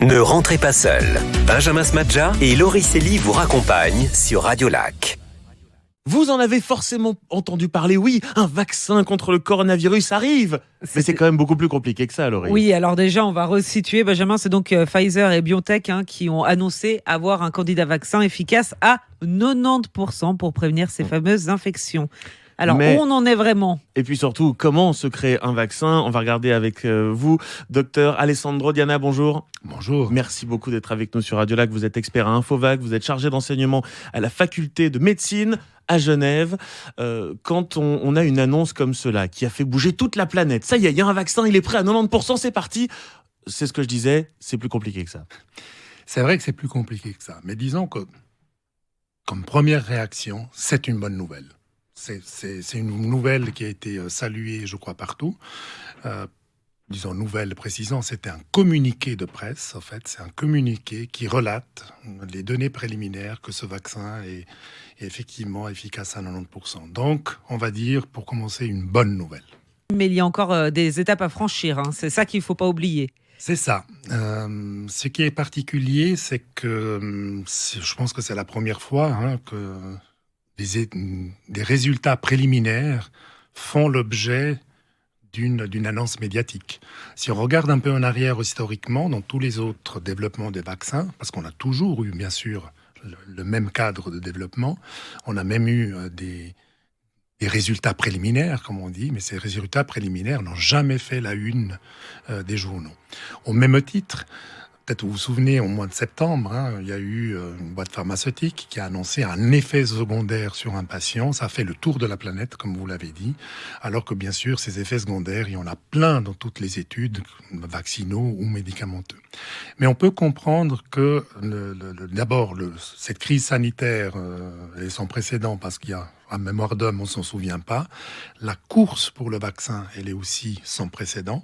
Ne rentrez pas seul. Benjamin Smadja et Laurie Selly vous raccompagnent sur Radio Lac. Vous en avez forcément entendu parler, oui, un vaccin contre le coronavirus arrive. Mais c'est quand même beaucoup plus compliqué que ça, Laurie. Oui, alors déjà, on va resituer, Benjamin, c'est donc Pfizer et BioNTech qui ont annoncé avoir un candidat vaccin efficace à 90% pour prévenir ces fameuses infections. Alors, où on en est vraiment? Et puis surtout, comment se crée un vaccin? On va regarder avec vous, docteur Alessandro Diana, bonjour. Bonjour. Merci beaucoup d'être avec nous sur Radio Lac. Vous êtes expert à Infovac, vous êtes chargé d'enseignement à la faculté de médecine à Genève. Quand on a une annonce comme cela, qui a fait bouger toute la planète, ça y est, il y a un vaccin, il est prêt à 90%, c'est parti. C'est ce que je disais, c'est plus compliqué que ça. C'est vrai que c'est plus compliqué que ça. Mais disons que, comme première réaction, c'est une bonne nouvelle. C'est une nouvelle qui a été saluée, je crois, partout. Disons nouvelle, précisant, c'était un communiqué de presse, en fait. C'est un communiqué qui relate les données préliminaires que ce vaccin est effectivement efficace à 90%. Donc, on va dire, pour commencer, une bonne nouvelle. Mais il y a encore des étapes à franchir, hein. C'est ça qu'il ne faut pas oublier. C'est ça. Ce qui est particulier, c'est que je pense que c'est la première fois que des résultats préliminaires font l'objet d'une annonce médiatique. Si on regarde un peu en arrière historiquement, dans tous les autres développements des vaccins, parce qu'on a toujours eu, bien sûr, le même cadre de développement, on a même eu des résultats préliminaires, comme on dit, mais ces résultats préliminaires n'ont jamais fait la une des journaux. Au même titre, peut-être vous vous souvenez, au mois de septembre, il y a eu une boîte pharmaceutique qui a annoncé un effet secondaire sur un patient. Ça a fait le tour de la planète, comme vous l'avez dit, alors que bien sûr, ces effets secondaires, il y en a plein dans toutes les études, vaccinaux ou médicamenteux. Mais on peut comprendre que d'abord, cette crise sanitaire et son précédent, parce qu'il y a à mémoire d'homme, on s'en souvient pas. La course pour le vaccin, elle est aussi sans précédent.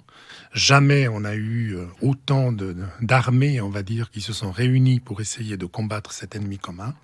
Jamais on a eu autant d'armées, on va dire, qui se sont réunies pour essayer de combattre cet ennemi commun.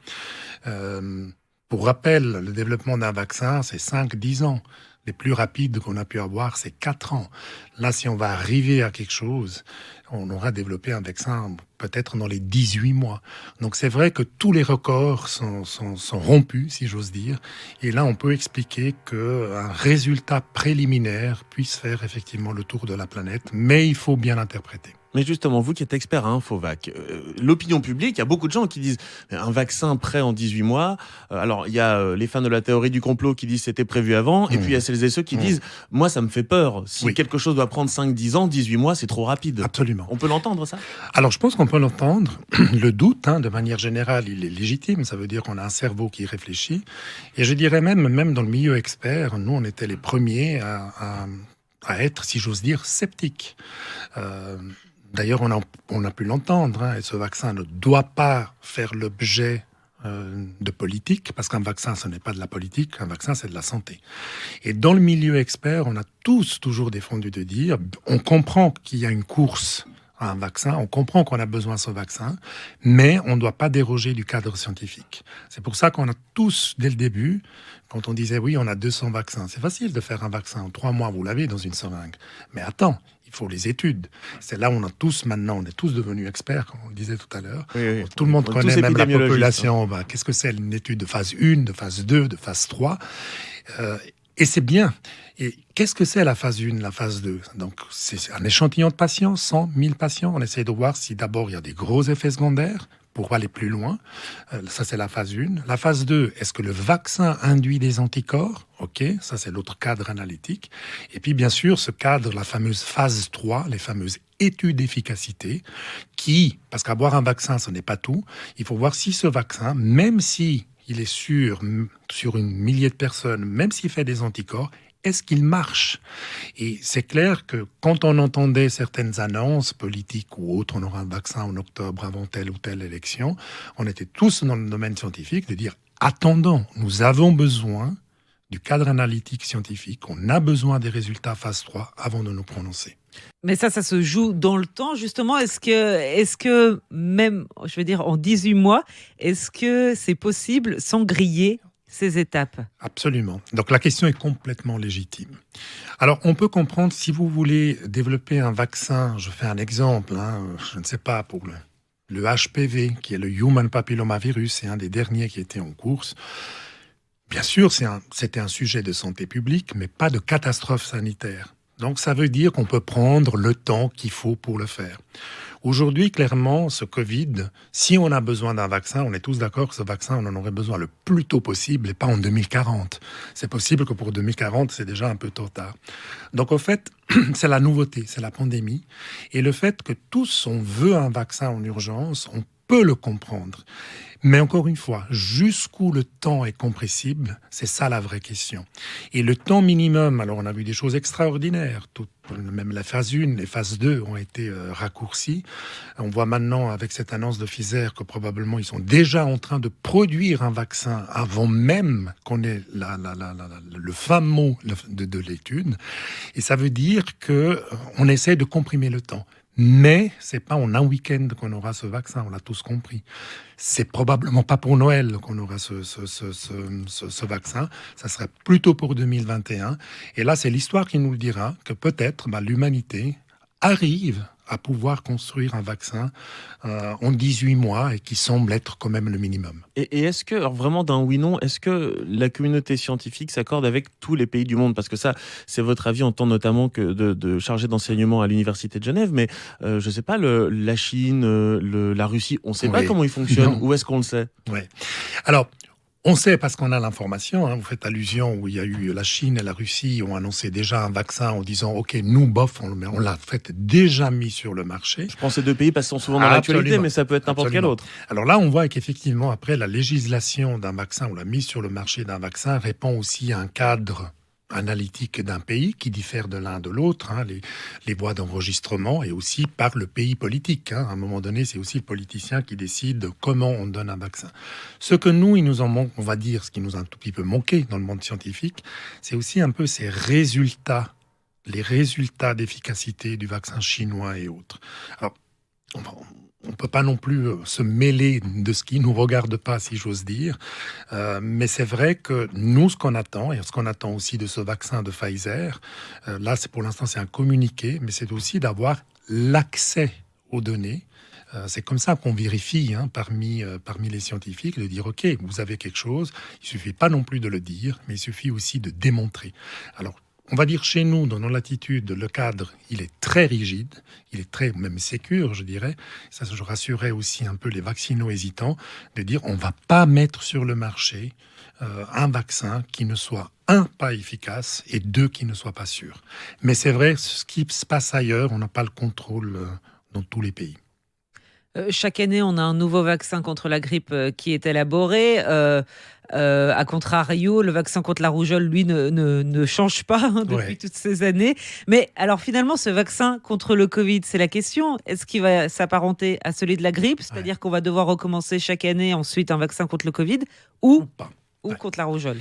Pour rappel, le développement d'un vaccin, c'est 5-10 ans. Les plus rapides qu'on a pu avoir, c'est 4 ans. Là, si on va arriver à quelque chose, on aura développé un vaccin peut-être dans les 18 mois. Donc c'est vrai que tous les records sont rompus, si j'ose dire. Et là, on peut expliquer qu'un résultat préliminaire puisse faire effectivement le tour de la planète, mais il faut bien l'interpréter. Mais justement, vous qui êtes expert à Infovac, l'opinion publique, il y a beaucoup de gens qui disent un vaccin prêt en 18 mois. Alors, il y a les fans de la théorie du complot qui disent c'était prévu avant. Et puis, il y a celles et ceux qui disent moi, ça me fait peur. Si quelque chose doit prendre 5-10 ans, 18 mois, c'est trop rapide. Absolument. On peut l'entendre, ça? Alors, je pense qu'on peut l'entendre. Le doute, de manière générale, il est légitime. Ça veut dire qu'on a un cerveau qui réfléchit. Et je dirais même dans le milieu expert, nous, on était les premiers à être, si j'ose dire, sceptiques. D'ailleurs, on a pu l'entendre, et ce vaccin ne doit pas faire l'objet de politique, parce qu'un vaccin, ce n'est pas de la politique, un vaccin, c'est de la santé. Et dans le milieu expert, on a tous toujours défendu de dire, on comprend qu'il y a une course à un vaccin, on comprend qu'on a besoin de ce vaccin, mais on ne doit pas déroger du cadre scientifique. C'est pour ça qu'on a tous, dès le début, quand on disait, oui, on a 200 vaccins, c'est facile de faire un vaccin en 3 mois, vous l'avez dans une seringue. Mais attends, il faut les études. C'est là où on est tous devenus experts, comme on le disait tout à l'heure. Oui. Tout le monde connaît, même la population. Qu'est-ce que c'est une étude de phase 1, de phase 2, de phase 3 et c'est bien. Et qu'est-ce que c'est la phase 1, la phase 2? Donc, c'est un échantillon de patients, 100, 1000 patients. On essaie de voir si d'abord il y a des gros effets secondaires pour aller plus loin. Ça, c'est la phase 1. La phase 2, est-ce que le vaccin induit des anticorps? OK, ça, c'est l'autre cadre analytique. Et puis, bien sûr, ce cadre, la fameuse phase 3, les fameuses études d'efficacité, parce qu'avoir un vaccin, ce n'est pas tout. Il faut voir si ce vaccin, même si il est sur une millier de personnes, même s'il fait des anticorps, est-ce qu'il marche? Et c'est clair que quand on entendait certaines annonces politiques ou autres, on aura un vaccin en octobre avant telle ou telle élection, on était tous dans le domaine scientifique de dire attendons, nous avons besoin du cadre analytique scientifique, on a besoin des résultats phase 3 avant de nous prononcer. Mais ça se joue dans le temps, justement. Est-ce que même, je veux dire, en 18 mois, est-ce que c'est possible sans griller ces étapes. Absolument. Donc la question est complètement légitime. Alors on peut comprendre, si vous voulez développer un vaccin, je fais un exemple, je ne sais pas, pour le HPV, qui est le Human Papillomavirus, c'est un des derniers qui était en course. Bien sûr, c'était un sujet de santé publique, mais pas de catastrophe sanitaire. Donc ça veut dire qu'on peut prendre le temps qu'il faut pour le faire. Aujourd'hui, clairement, ce Covid, si on a besoin d'un vaccin, on est tous d'accord que ce vaccin, on en aurait besoin le plus tôt possible et pas en 2040. C'est possible que pour 2040, c'est déjà un peu trop tard. Donc, au fait, c'est la nouveauté, c'est la pandémie. Et le fait que tous, on veut un vaccin en urgence, on peut le comprendre. Mais encore une fois, jusqu'où le temps est compressible, c'est ça la vraie question. Et le temps minimum, alors on a vu des choses extraordinaires, même la phase 1, les phases 2 ont été raccourcies. On voit maintenant avec cette annonce de Pfizer que probablement ils sont déjà en train de produire un vaccin avant même qu'on ait le fin mot de l'étude. Et ça veut dire qu'on essaie de comprimer le temps. Mais c'est pas en un week-end qu'on aura ce vaccin, on l'a tous compris. C'est probablement pas pour Noël qu'on aura ce vaccin, ça serait plutôt pour 2021. Et là, c'est l'histoire qui nous le dira, que peut-être l'humanité arrive à pouvoir construire un vaccin en 18 mois et qui semble être quand même le minimum. Et est-ce que, alors vraiment d'un oui-non, est-ce que la communauté scientifique s'accorde avec tous les pays du monde? Parce que ça, c'est votre avis en tant notamment que de chargé d'enseignement à l'Université de Genève, mais je ne sais pas, la Chine, la Russie, on ne sait pas comment ils fonctionnent. Où est-ce qu'on le sait? Oui. Alors, on sait parce qu'on a l'information, vous faites allusion où il y a eu la Chine et la Russie ont annoncé déjà un vaccin en disant « Ok, nous, bof, on l'a déjà mis sur le marché ». Je pense que ces deux pays passent souvent dans l'actualité, mais ça peut être n'importe quel autre. Alors là, on voit qu'effectivement, après, la législation d'un vaccin ou la mise sur le marché d'un vaccin répond aussi à un cadre analytique d'un pays qui diffère de l'un de l'autre, les voies d'enregistrement et aussi par le pays politique. À un moment donné, c'est aussi le politicien qui décide comment on donne un vaccin. Ce que nous, il nous en manque, on va dire, ce qui nous a un tout petit peu manqué dans le monde scientifique, c'est aussi un peu ces résultats, les résultats d'efficacité du vaccin chinois et autres. Alors, on ne peut pas non plus se mêler de ce qui ne nous regarde pas, si j'ose dire. Mais c'est vrai que nous, ce qu'on attend, et ce qu'on attend aussi de ce vaccin de Pfizer, là, pour l'instant, c'est un communiqué, mais c'est aussi d'avoir l'accès aux données. C'est comme ça qu'on vérifie parmi les scientifiques, de dire « Ok, vous avez quelque chose ». Il ne suffit pas non plus de le dire, mais il suffit aussi de démontrer. Alors, on va dire chez nous, dans nos latitudes, le cadre, il est très rigide, il est très même sécure, je dirais. Ça, je rassurais aussi un peu les vaccinaux-hésitants, de dire on ne va pas mettre sur le marché un vaccin qui ne soit, un, pas efficace, et deux, qui ne soit pas sûr. Mais c'est vrai, ce qui se passe ailleurs, on n'a pas le contrôle dans tous les pays. Chaque année, on a un nouveau vaccin contre la grippe qui est élaboré. À contrario, le vaccin contre la rougeole, lui, ne change pas depuis toutes ces années. Mais alors finalement, ce vaccin contre le Covid, c'est la question. Est-ce qu'il va s'apparenter à celui de la grippe? C'est-à-dire qu'on va devoir recommencer chaque année ensuite un vaccin contre le Covid ou pas? Ou contre la rougeole?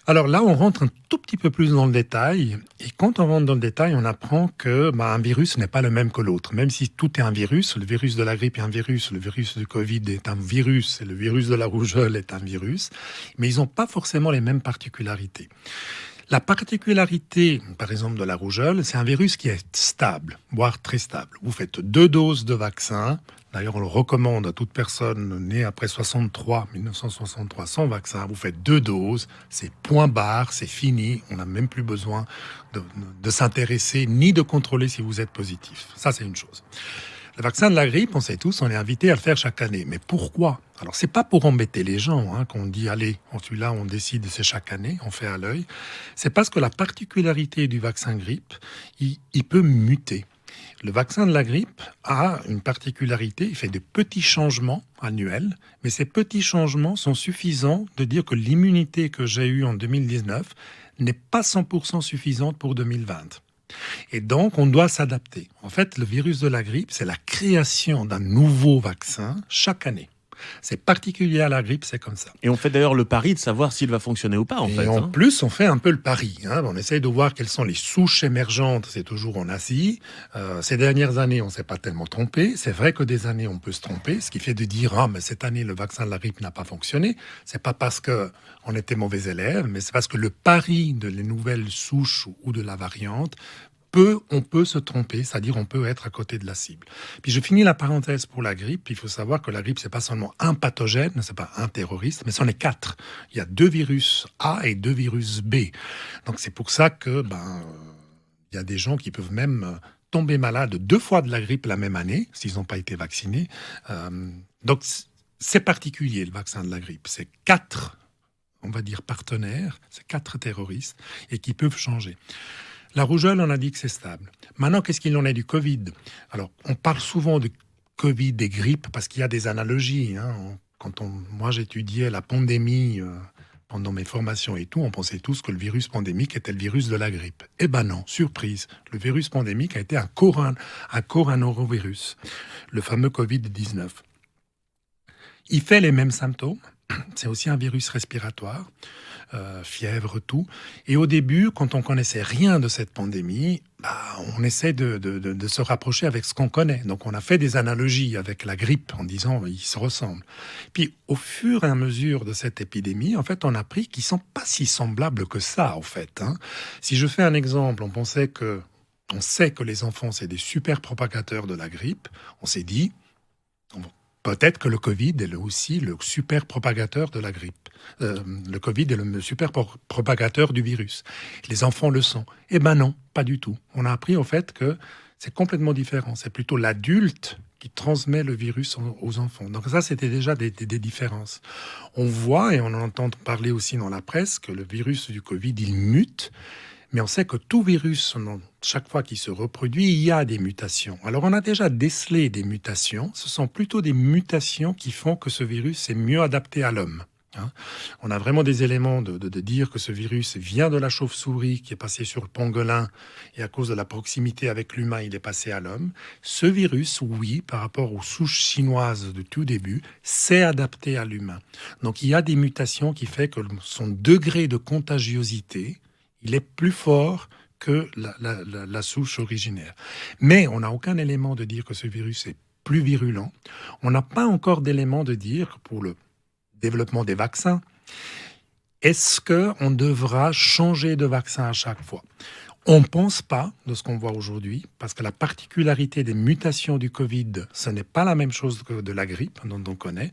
Alors là, on rentre un tout petit peu plus dans le détail. Et quand on rentre dans le détail, on apprend que un virus n'est pas le même que l'autre. Même si tout est un virus, le virus de la grippe est un virus, le virus du Covid est un virus, et le virus de la rougeole est un virus. Mais ils n'ont pas forcément les mêmes particularités. La particularité, par exemple, de la rougeole, c'est un virus qui est stable, voire très stable. Vous faites 2 doses de vaccin. D'ailleurs, on le recommande à toute personne née après 1963, sans vaccin. Vous faites 2 doses, c'est point barre, c'est fini. On n'a même plus besoin de s'intéresser ni de contrôler si vous êtes positif. Ça, c'est une chose. Le vaccin de la grippe, on sait tous, on est invité à le faire chaque année. Mais pourquoi? Alors, c'est pas pour embêter les gens qu'on dit, allez, celui-là, on décide, c'est chaque année, on fait à l'œil. C'est parce que la particularité du vaccin grippe, il peut muter. Le vaccin de la grippe a une particularité, il fait des petits changements annuels, mais ces petits changements sont suffisants de dire que l'immunité que j'ai eue en 2019 n'est pas 100% suffisante pour 2020. Et donc, on doit s'adapter. En fait, le virus de la grippe, c'est la création d'un nouveau vaccin chaque année. C'est particulier à la grippe, c'est comme ça. Et on fait d'ailleurs le pari de savoir s'il va fonctionner ou pas, en fait. En plus, on fait un peu le pari. On essaye de voir quelles sont les souches émergentes. C'est toujours en Asie. Ces dernières années, on ne s'est pas tellement trompé. C'est vrai que des années, on peut se tromper. Ce qui fait de dire, mais cette année, le vaccin de la grippe n'a pas fonctionné. C'est pas parce qu'on était mauvais élèves, mais c'est parce que le pari de les nouvelles souches ou de la variante, on peut se tromper, c'est-à-dire on peut être à côté de la cible. Puis je finis la parenthèse pour la grippe. Il faut savoir que la grippe, c'est pas seulement un pathogène, c'est pas un terroriste, mais c'en est 4. Il y a 2 virus A et 2 virus B. Donc c'est pour ça que il y a des gens qui peuvent même tomber malades 2 fois de la grippe la même année s'ils n'ont pas été vaccinés. Donc c'est particulier le vaccin de la grippe. C'est 4, on va dire partenaires, c'est 4 terroristes et qui peuvent changer. La rougeole, on a dit que c'est stable. Maintenant, qu'est-ce qu'il en est du Covid ? Alors, on parle souvent de Covid et grippe parce qu'il y a des analogies. Moi, j'étudiais la pandémie pendant mes formations et tout, on pensait tous que le virus pandémique était le virus de la grippe. Eh ben non, surprise. Le virus pandémique a été un coronavirus, le fameux Covid-19. Il fait les mêmes symptômes. C'est aussi un virus respiratoire. Fièvre, tout. Et au début, quand on connaissait rien de cette pandémie, on essaie de se rapprocher avec ce qu'on connaît. Donc on a fait des analogies avec la grippe en disant ils se ressemblent. Puis au fur et à mesure de cette épidémie, en fait, on a appris qu'ils sont pas si semblables que ça, en fait. Si je fais un exemple, on sait que les enfants, c'est des super propagateurs de la grippe. On s'est dit, peut-être que le Covid est aussi le super propagateur de la grippe. Le Covid est le super propagateur du virus. Les enfants le sont. Eh ben non, pas du tout. On a appris au fait que c'est complètement différent. C'est plutôt l'adulte qui transmet le virus aux enfants. Donc ça, c'était déjà des différences. On voit, et on en entend parler aussi dans la presse, que le virus du Covid, il mute. Mais on sait que tout virus, chaque fois qu'il se reproduit, il y a des mutations. Alors on a déjà décelé des mutations. Ce sont plutôt des mutations qui font que ce virus est mieux adapté à l'homme. On a vraiment des éléments de dire que ce virus vient de la chauve-souris qui est passé sur le pangolin et à cause de la proximité avec l'humain, il est passé à l'homme. Ce virus, oui, par rapport aux souches chinoises de tout début, s'est adapté à l'humain. Donc il y a des mutations qui font que son degré de contagiosité, il est plus fort que la souche originaire. Mais on n'a aucun élément de dire que ce virus est plus virulent. On n'a pas encore d'élément de dire que pour le développement des vaccins, est-ce qu'on devra changer de vaccin à chaque fois ? On ne pense pas de ce qu'on voit aujourd'hui, parce que la particularité des mutations du Covid, ce n'est pas la même chose que de la grippe dont on connaît.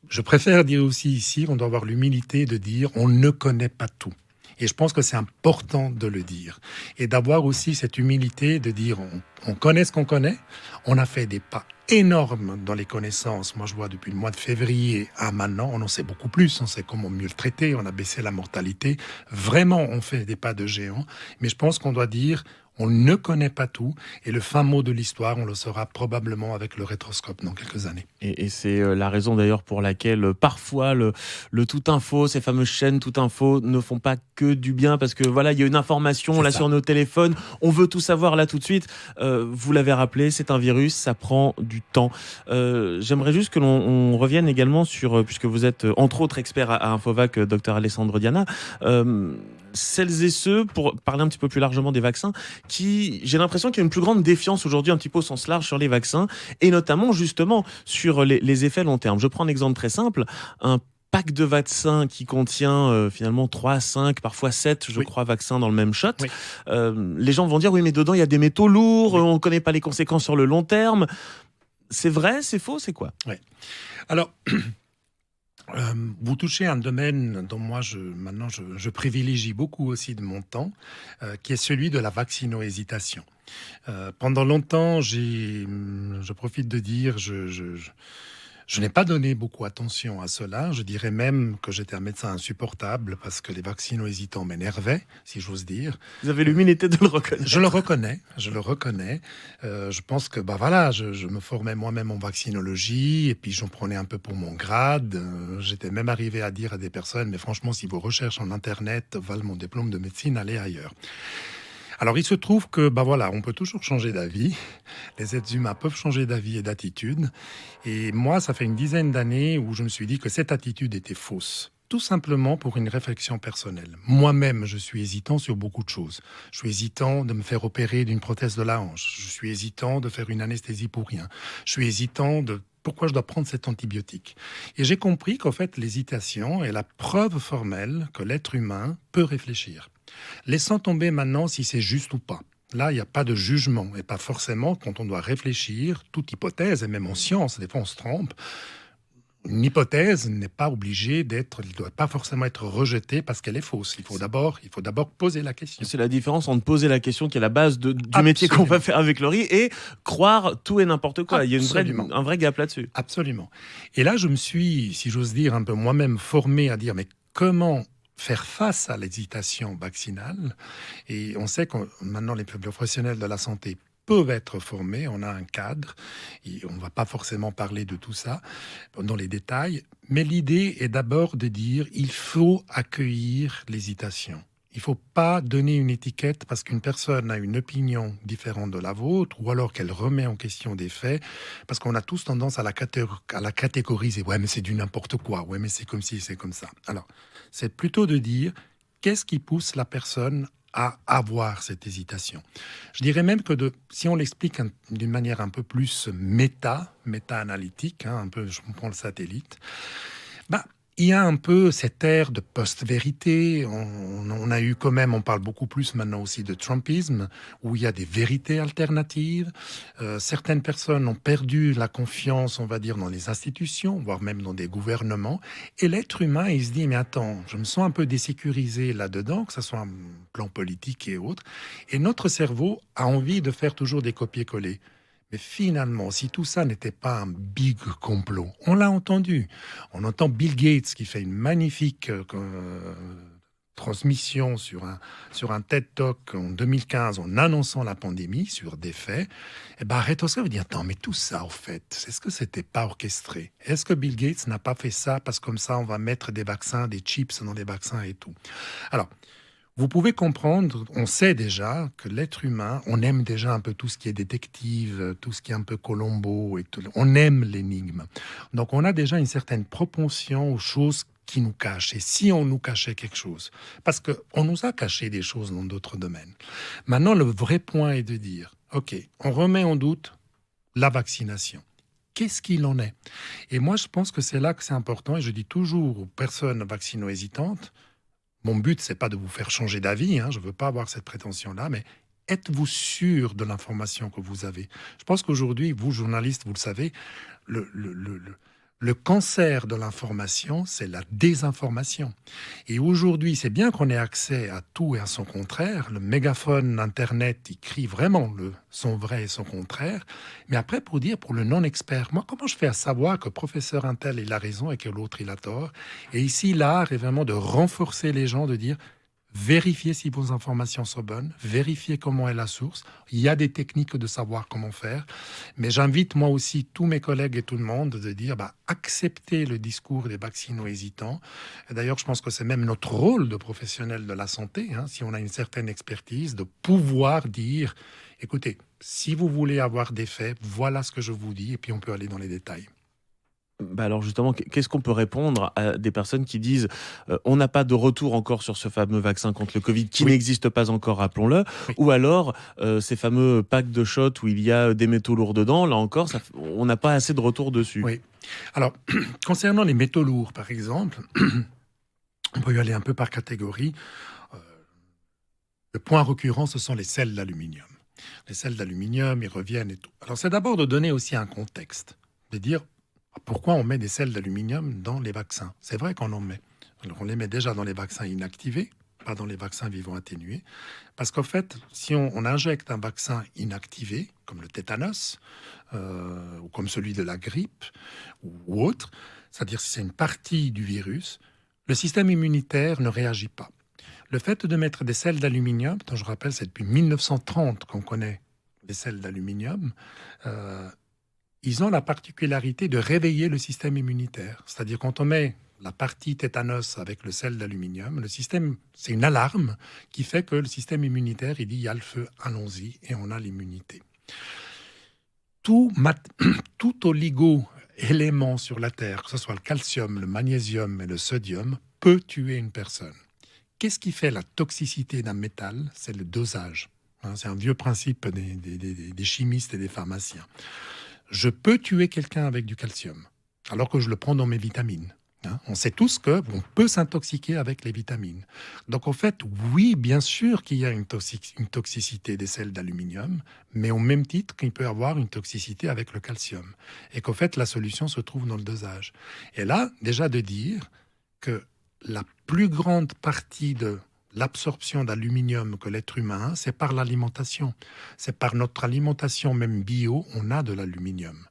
Je préfère dire aussi ici qu'on doit avoir l'humilité de dire on ne connaît pas tout. Et je pense que c'est important de le dire. Et d'avoir aussi cette humilité de dire on connaît ce qu'on connaît. On a fait des pas énormes dans les connaissances. Moi, je vois depuis le mois de février à maintenant, on en sait beaucoup plus. On sait comment mieux le traiter. On a baissé la mortalité. Vraiment, on fait des pas de géant. Mais je pense qu'on doit dire on ne connaît pas tout. Et le fin mot de l'histoire, on le saura probablement avec le rétroscope dans quelques années. Et c'est la raison d'ailleurs pour laquelle parfois le Tout Info, ces fameuses chaînes Tout Info ne font pas que du bien parce que voilà, il y a une information là sur nos téléphones, on veut tout savoir là tout de suite. Vous l'avez rappelé, c'est un virus, ça prend du temps. J'aimerais juste que l'on revienne également sur, puisque vous êtes entre autres expert à Infovac, Dr Alessandro Diana, celles et ceux, pour parler un petit peu plus largement des vaccins, qui, j'ai l'impression qu'il y a une plus grande défiance aujourd'hui, un petit peu au sens large sur les vaccins, et notamment justement sur les effets long terme. Je prends un exemple très simple, un pack de vaccins qui contient finalement 3, 5, parfois 7, je crois, vaccins dans le même shot. Oui. Les gens vont dire, oui, mais dedans, il y a des métaux lourds, on ne connaît pas les conséquences sur le long terme. C'est vrai, c'est faux, c'est quoi ? Oui. Alors... vous touchez un domaine dont moi, je privilégie beaucoup aussi de mon temps, qui est celui de la vaccino-hésitation. Pendant longtemps, je profite de dire, je n'ai pas donné beaucoup attention à cela. Je dirais même que j'étais un médecin insupportable parce que les vaccino-hésitants m'énervaient, si j'ose dire. Vous avez l'humilité de le reconnaître. Je le reconnais. Je pense que je me formais moi-même en vaccinologie et puis j'en prenais un peu pour mon grade. J'étais même arrivé à dire à des personnes, mais franchement, si vos recherches en Internet valent mon diplôme de médecine, allez ailleurs. Alors, il se trouve que, on peut toujours changer d'avis. Les êtres humains peuvent changer d'avis et d'attitude. Et moi, ça fait une dizaine d'années où je me suis dit que cette attitude était fausse. Tout simplement pour une réflexion personnelle. Moi-même, je suis hésitant sur beaucoup de choses. Je suis hésitant de me faire opérer d'une prothèse de la hanche. Je suis hésitant de faire une anesthésie pour rien. Je suis hésitant de pourquoi je dois prendre cet antibiotique. Et j'ai compris qu'en fait, l'hésitation est la preuve formelle que l'être humain peut réfléchir. Laissons tomber maintenant si c'est juste ou pas. Là, il n'y a pas de jugement. Et pas forcément quand on doit réfléchir, toute hypothèse, et même en science, des fois on se trompe. Une hypothèse n'est pas obligée d'être, elle ne doit pas forcément être rejetée parce qu'elle est fausse. Il faut d'abord poser la question. C'est la différence entre poser la question qui est la base du métier qu'on va faire avec Laurie et croire tout et n'importe quoi. Absolument. Il y a un vrai gap là-dessus. Absolument. Et là, je me suis, si j'ose dire, un peu moi-même formé à dire, mais comment faire face à l'hésitation vaccinale? Et on sait que maintenant, les professionnels de la santé peuvent être formés, on a un cadre, et on ne va pas forcément parler de tout ça dans les détails, mais l'idée est d'abord de dire il faut accueillir l'hésitation. Il ne faut pas donner une étiquette parce qu'une personne a une opinion différente de la vôtre ou alors qu'elle remet en question des faits, parce qu'on a tous tendance à la catégoriser. Ouais, mais c'est du n'importe quoi. Ouais, mais c'est comme ci, c'est comme ça. Alors, c'est plutôt de dire qu'est-ce qui pousse la personne à avoir cette hésitation. Je dirais même que si on l'explique d'une manière un peu plus méta-analytique, un peu, je prends le satellite, il y a un peu cette ère de post-vérité. On a eu quand même, on parle beaucoup plus maintenant aussi de Trumpisme, où il y a des vérités alternatives. Certaines personnes ont perdu la confiance, on va dire, dans les institutions, voire même dans des gouvernements. Et l'être humain, il se dit, mais attends, je me sens un peu désécurisé là-dedans, que ce soit un plan politique et autres. Et notre cerveau a envie de faire toujours des copier-coller. Mais finalement, si tout ça n'était pas un big complot, on l'a entendu. On entend Bill Gates qui fait une magnifique transmission sur un TED Talk en 2015 en annonçant la pandémie sur des faits. Et Retosca veut dire, attends, mais tout ça, au fait, est-ce que c'était pas orchestré? Est-ce que Bill Gates n'a pas fait ça parce que comme ça, on va mettre des vaccins, des chips dans les vaccins et tout? Alors, vous pouvez comprendre, on sait déjà que l'être humain, on aime déjà un peu tout ce qui est détective, tout ce qui est un peu Colombo, et tout, on aime l'énigme. Donc on a déjà une certaine propension aux choses qui nous cachent. Et si on nous cachait quelque chose, parce qu'on nous a caché des choses dans d'autres domaines. Maintenant, le vrai point est de dire, ok, on remet en doute la vaccination. Qu'est-ce qu'il en est? Et moi, je pense que c'est là que c'est important, et je dis toujours aux personnes vaccino-hésitantes, mon but, c'est pas de vous faire changer d'avis, je ne veux pas avoir cette prétention-là, mais êtes-vous sûr de l'information que vous avez? Je pense qu'aujourd'hui, vous, journalistes, vous le savez, le cancer de l'information, c'est la désinformation. Et aujourd'hui, c'est bien qu'on ait accès à tout et à son contraire. Le mégaphone Internet, il crie vraiment son vrai et son contraire. Mais après, pour le non-expert, moi, comment je fais à savoir que professeur Intel, il a raison et que l'autre, il a tort? Et ici, l'art est vraiment de renforcer les gens, de dire... Vérifiez si vos informations sont bonnes, vérifiez comment est la source. Il y a des techniques de savoir comment faire, mais j'invite moi aussi tous mes collègues et tout le monde de dire acceptez le discours des vaccino-hésitants. D'ailleurs, je pense que c'est même notre rôle de professionnel de la santé, si on a une certaine expertise, de pouvoir dire écoutez, si vous voulez avoir des faits, voilà ce que je vous dis, et puis on peut aller dans les détails. Alors justement, qu'est-ce qu'on peut répondre à des personnes qui disent on n'a pas de retour encore sur ce fameux vaccin contre le Covid qui n'existe pas encore, rappelons-le, ou alors ces fameux packs de shots où il y a des métaux lourds dedans, là encore, on n'a pas assez de retour dessus. Oui. Alors, concernant les métaux lourds, par exemple, on peut y aller un peu par catégorie. Le point récurrent, ce sont les sels d'aluminium. Les sels d'aluminium, ils reviennent et tout. Alors, c'est d'abord de donner aussi un contexte, de dire pourquoi on met des sels d'aluminium dans les vaccins. C'est vrai qu'on en met. Alors, on les met déjà dans les vaccins inactivés, pas dans les vaccins vivants atténués. Parce qu'en fait, si on injecte un vaccin inactivé, comme le tétanos, ou comme celui de la grippe, ou autre, c'est-à-dire si c'est une partie du virus, le système immunitaire ne réagit pas. Le fait de mettre des sels d'aluminium, dont je rappelle, c'est depuis 1930 qu'on connaît les sels d'aluminium, ils ont la particularité de réveiller le système immunitaire. C'est-à-dire quand on met la partie tétanos avec le sel d'aluminium, le système, c'est une alarme qui fait que le système immunitaire, il dit, il y a le feu, allons-y, et on a l'immunité. Tout oligo-élément sur la Terre, que ce soit le calcium, le magnésium et le sodium, peut tuer une personne. Qu'est-ce qui fait la toxicité d'un métal? C'est le dosage. C'est un vieux principe des chimistes et des pharmaciens. Je peux tuer quelqu'un avec du calcium, alors que je le prends dans mes vitamines. On sait tous qu'on peut s'intoxiquer avec les vitamines. Donc en fait, oui, bien sûr qu'il y a une toxicité des sels d'aluminium, mais au même titre qu'il peut y avoir une toxicité avec le calcium. Et qu'en fait, la solution se trouve dans le dosage. Et là, déjà de dire que la plus grande partie de l'absorption d'aluminium que l'être humain a, c'est par l'alimentation. C'est par notre alimentation même bio, on a de l'aluminium.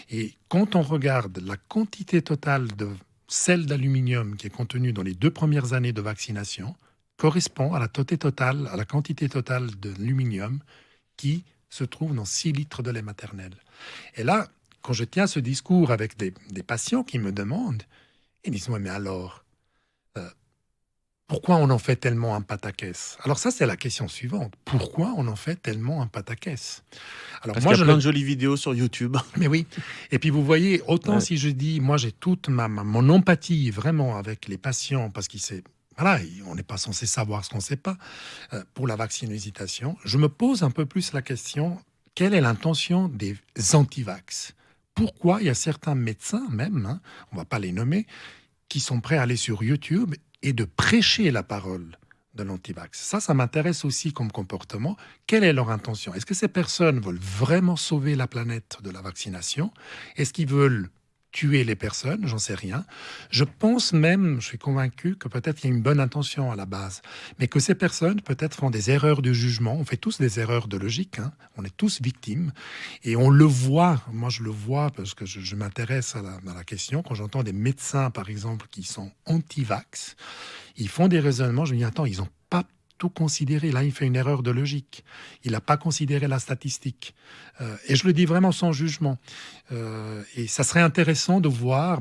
Et quand on regarde la quantité totale de sel d'aluminium qui est contenue dans les 2 premières années de vaccination, correspond à la quantité totale d'aluminium qui se trouve dans 6 litres de lait maternel. Et là, quand je tiens ce discours avec des patients qui me demandent, ils disent « Ouais, mais alors, pourquoi on en fait tellement un pataquès ?» Alors ça, c'est la question suivante. Pourquoi on en fait tellement un pataquès? Alors Parce qu'il y a plein de jolies vidéos sur YouTube. Mais oui. Et puis vous voyez, autant si je dis, moi j'ai toute mon empathie vraiment avec les patients, parce on n'est pas censé savoir ce qu'on ne sait pas, pour la vaccinosité, je me pose un peu plus la question, quelle est l'intention des anti-vax? Pourquoi il y a certains médecins même, on ne va pas les nommer, qui sont prêts à aller sur YouTube et de prêcher la parole de l'antivax. Ça m'intéresse aussi comme comportement. Quelle est leur intention? Est-ce que ces personnes veulent vraiment sauver la planète de la vaccination? Est-ce qu'ils veulent tuer les personnes? J'en sais rien. Je pense même, je suis convaincu que peut-être il y a une bonne intention à la base, mais que ces personnes peut-être font des erreurs de jugement. On fait tous des erreurs de logique, on est tous victimes, et on le voit. Moi, je le vois parce que je m'intéresse à la question. Quand j'entends des médecins, par exemple, qui sont anti-vax, ils font des raisonnements. Je me dis, attends, ils n'ont pas tout considéré. Là, il fait une erreur de logique. Il n'a pas considéré la statistique. Et je le dis vraiment sans jugement. Et ça serait intéressant de voir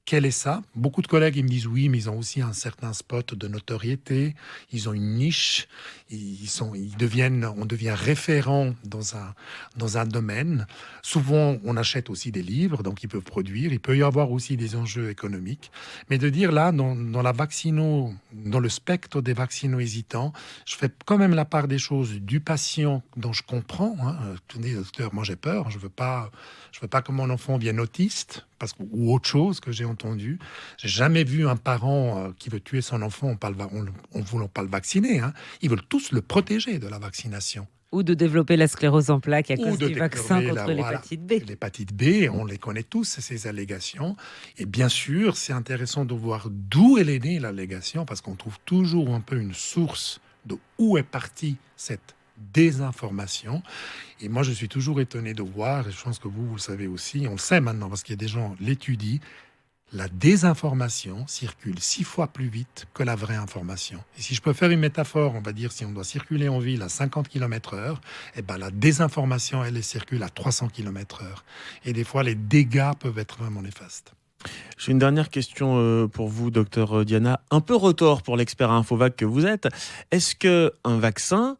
quel est ça. Beaucoup de collègues ils me disent oui, mais ils ont aussi un certain spot de notoriété. Ils ont une niche. On devient référent dans un domaine. Souvent, on achète aussi des livres, donc ils peuvent produire. Il peut y avoir aussi des enjeux économiques. Mais de dire là, dans le spectre des vaccino hésitants, je fais quand même la part des choses du patient dont je comprends. Tenez, docteur, moi j'ai peur. Je veux pas que mon enfant vienne autiste, ou autre chose que j'ai entendu. J'ai jamais vu un parent qui veut tuer son enfant en voulant pas le vacciner. Ils veulent tous le protéger de la vaccination. Ou de développer la sclérose en plaques à cause du vaccin contre l'hépatite B. L'hépatite B, on les connaît tous, ces allégations. Et bien sûr, c'est intéressant de voir d'où elle est née, l'allégation, parce qu'on trouve toujours un peu une source de où est partie cette désinformation. Et moi, je suis toujours étonné de voir, et je pense que vous le savez aussi, on le sait maintenant, parce qu'il y a des gens qui l'étudient, la désinformation circule 6 fois plus vite que la vraie information. Et si je peux faire une métaphore, on va dire si on doit circuler en ville à 50 km/h, la désinformation, elle circule à 300 km/h. Et des fois, les dégâts peuvent être vraiment néfastes. J'ai une dernière question pour vous, docteur Diana. Un peu retors pour l'expert Infovac que vous êtes. Est-ce qu'un vaccin,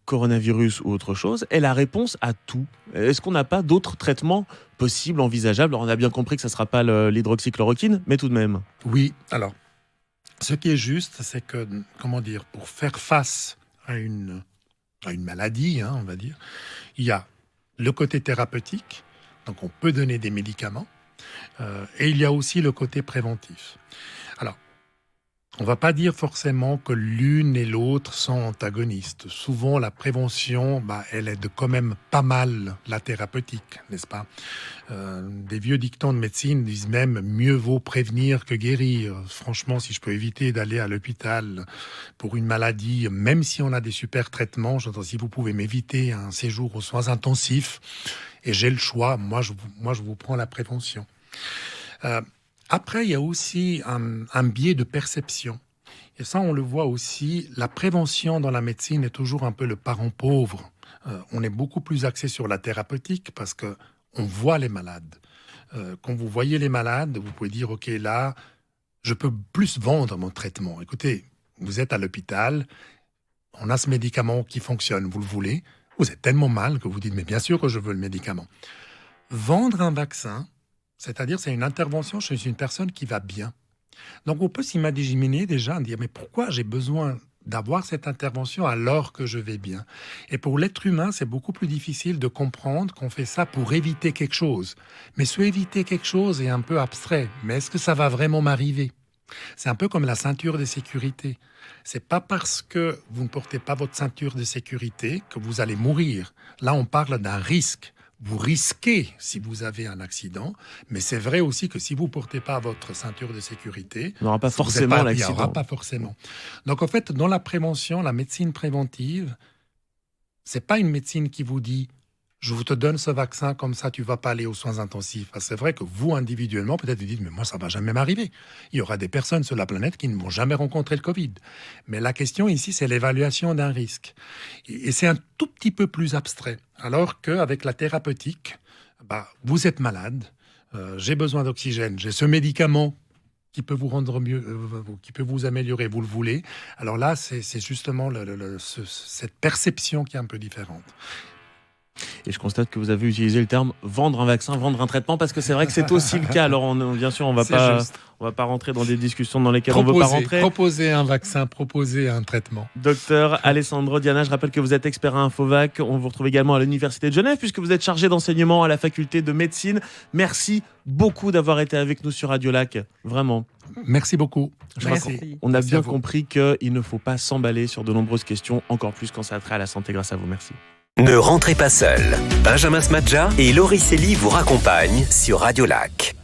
coronavirus ou autre chose, est la réponse à tout? Est-ce qu'on n'a pas d'autres traitements possibles, envisageables? Alors, on a bien compris que ça ne sera pas l'hydroxychloroquine, mais tout de même. Oui, alors, ce qui est juste, c'est que, pour faire face à une maladie, on va dire, il y a le côté thérapeutique, donc on peut donner des médicaments, et il y a aussi le côté préventif. Alors, on ne va pas dire forcément que l'une et l'autre sont antagonistes. Souvent, la prévention, elle aide quand même pas mal la thérapeutique, n'est-ce pas? Des vieux dictons de médecine disent même « mieux vaut prévenir que guérir ». Franchement, si je peux éviter d'aller à l'hôpital pour une maladie, même si on a des super traitements, si vous pouvez m'éviter un séjour aux soins intensifs, et j'ai le choix, moi je vous prends la prévention. Après, il y a aussi un biais de perception. Et ça, on le voit aussi, la prévention dans la médecine est toujours un peu le parent pauvre. On est beaucoup plus axé sur la thérapeutique parce qu'on voit les malades. Quand vous voyez les malades, vous pouvez dire, OK, là, je peux plus vendre mon traitement. Écoutez, vous êtes à l'hôpital, on a ce médicament qui fonctionne, vous le voulez, vous êtes tellement mal que vous dites, mais bien sûr que je veux le médicament. Vendre un vaccin, c'est-à-dire c'est une intervention chez une personne qui va bien. Donc on peut s'imaginer déjà, dire, mais pourquoi j'ai besoin d'avoir cette intervention alors que je vais bien? Et pour l'être humain, c'est beaucoup plus difficile de comprendre qu'on fait ça pour éviter quelque chose. Mais ce éviter quelque chose est un peu abstrait. Mais est-ce que ça va vraiment m'arriver? C'est un peu comme la ceinture de sécurité. C'est pas parce que vous ne portez pas votre ceinture de sécurité que vous allez mourir. Là, on parle d'un risque. Vous risquez si vous avez un accident, mais c'est vrai aussi que si vous ne portez pas votre ceinture de sécurité, il n'y aura pas forcément l'accident. Il n'y aura pas forcément. Donc en fait, dans la prévention, la médecine préventive, c'est pas une médecine qui vous dit je vous te donne ce vaccin, comme ça tu vas pas aller aux soins intensifs. Parce que c'est vrai que vous, individuellement, peut-être vous dites, mais moi, ça va jamais m'arriver. Il y aura des personnes sur la planète qui ne vont jamais rencontrer le Covid. Mais la question ici, c'est l'évaluation d'un risque. Et c'est un tout petit peu plus abstrait. Alors qu'avec la thérapeutique, vous êtes malade, j'ai besoin d'oxygène, j'ai ce médicament qui peut vous rendre mieux, qui peut vous améliorer, vous le voulez. Alors là, c'est justement cette perception qui est un peu différente. Et je constate que vous avez utilisé le terme vendre un vaccin, vendre un traitement, parce que c'est vrai que c'est aussi le cas. Alors bien sûr, on va pas rentrer dans des discussions dans lesquelles on ne veut pas rentrer. Proposer un vaccin, proposer un traitement. Docteur Alessandro Diana, je rappelle que vous êtes expert à Infovac. On vous retrouve également à l'Université de Genève, puisque vous êtes chargé d'enseignement à la faculté de médecine. Merci beaucoup d'avoir été avec nous sur Radio Lac. Vraiment. Merci beaucoup. On a bien compris qu'il ne faut pas s'emballer sur de nombreuses questions, encore plus quand ça a trait à la santé. Grâce à vous. Merci. Ne rentrez pas seul. Benjamin Smadja et Laurie Célie vous raccompagnent sur Radio Lac.